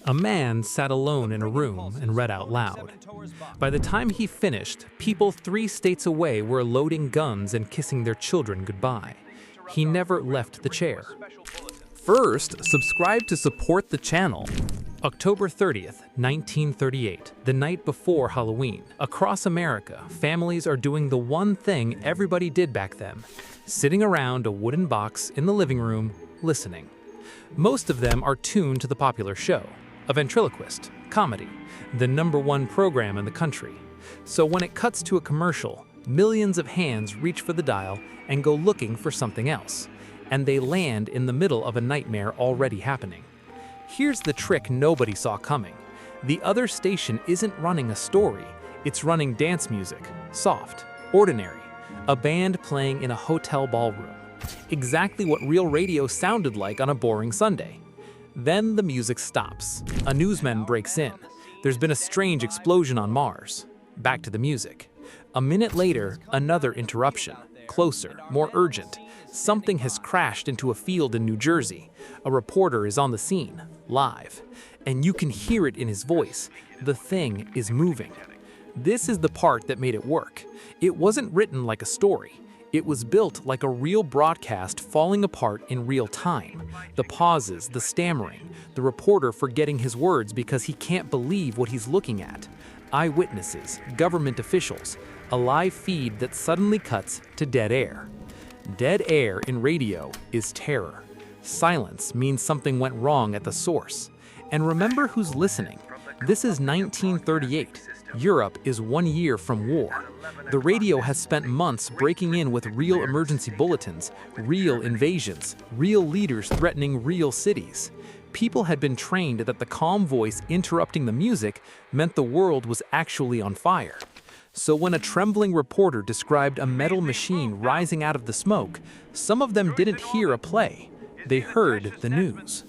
A man sat alone in a room and read out loud. By the time he finished, people 3 states away were loading guns and kissing their children goodbye. He never left the chair. First, subscribe to support the channel. October 30th, 1938, the night before Halloween. Across America, families are doing the one thing everybody did back then, sitting around a wooden box in the living room, listening. Most of them are tuned to the popular show, a ventriloquist, comedy, the #1 program in the country. So when it cuts to a commercial, millions of hands reach for the dial and go looking for something else, and they land in the middle of a nightmare already happening. Here's the trick nobody saw coming. The other station isn't running a story, it's running dance music, soft, ordinary, a band playing in a hotel ballroom. Exactly what real radio sounded like on a boring Sunday. Then the music stops. A newsman breaks in. There's been a strange explosion on Mars. Back to the music. A minute later, another interruption. Closer, more urgent. Something has crashed into a field in New Jersey. A reporter is on the scene, live. And you can hear it in his voice. The thing is moving. This is the part that made it work. It wasn't written like a story. It was built like a real broadcast falling apart in real time. The pauses, the stammering, the reporter forgetting his words because he can't believe what he's looking at. Eyewitnesses, government officials, a live feed that suddenly cuts to dead air. Dead air in radio is terror. Silence means something went wrong at the source. And remember who's listening. This is 1938. Europe is 1 year from war. The radio has spent months breaking in with real emergency bulletins, real invasions, real leaders threatening real cities. People had been trained that the calm voice interrupting the music meant the world was actually on fire. So when a trembling reporter described a metal machine rising out of the smoke, some of them didn't hear a play. They heard the news.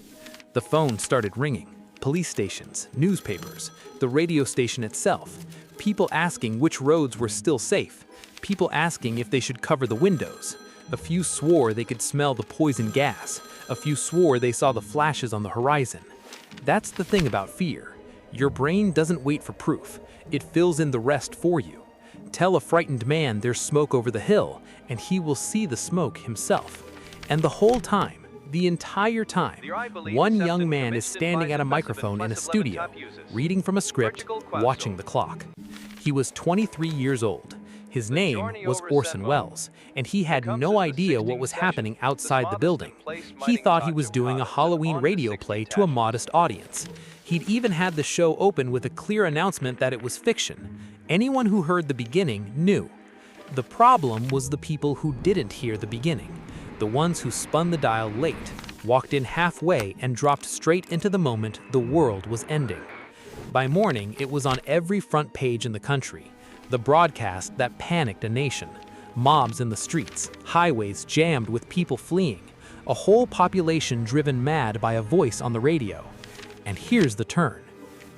The phone started ringing. Police stations, newspapers, the radio station itself, people asking which roads were still safe, people asking if they should cover the windows. A few swore they could smell the poison gas, a few swore they saw the flashes on the horizon. That's the thing about fear. Your brain doesn't wait for proof, it fills in the rest for you. Tell a frightened man there's smoke over the hill, and he will see the smoke himself. And the whole time, the entire time, one young man is standing at a microphone in a studio, reading from a script, watching the clock. He was 23 years old. His name was Orson Welles, and he had no idea what was happening outside the building. He thought he was doing a Halloween radio play to a modest audience. He'd even had the show open with a clear announcement that it was fiction. Anyone who heard the beginning knew. The problem was the people who didn't hear the beginning. The ones who spun the dial late, walked in halfway and dropped straight into the moment the world was ending. By morning, it was on every front page in the country. The broadcast that panicked a nation. Mobs in the streets, highways jammed with people fleeing. A whole population driven mad by a voice on the radio. And here's the turn.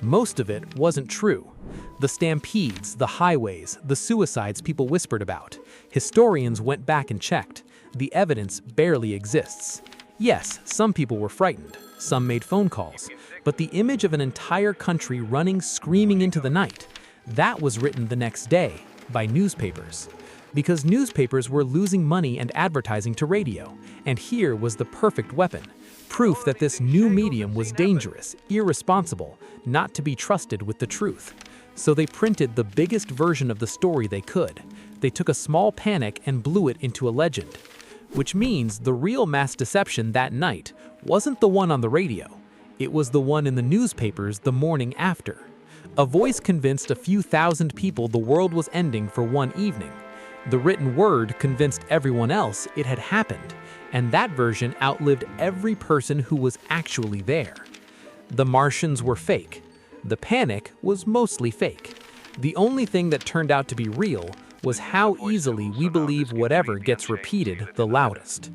Most of it wasn't true. The stampedes, the highways, the suicides people whispered about. Historians went back and checked. The evidence barely exists. Yes, some people were frightened, some made phone calls, but the image of an entire country running screaming into the night, that was written the next day by newspapers. Because newspapers were losing money and advertising to radio, and here was the perfect weapon, proof that this new medium was dangerous, irresponsible, not to be trusted with the truth. So they printed the biggest version of the story they could. They took a small panic and blew it into a legend. Which means the real mass deception that night wasn't the one on the radio. It was the one in the newspapers the morning after. A voice convinced a few thousand people the world was ending for one evening. The written word convinced everyone else it had happened, and that version outlived every person who was actually there. The Martians were fake. The panic was mostly fake. The only thing that turned out to be real was how easily we believe whatever gets repeated the loudest.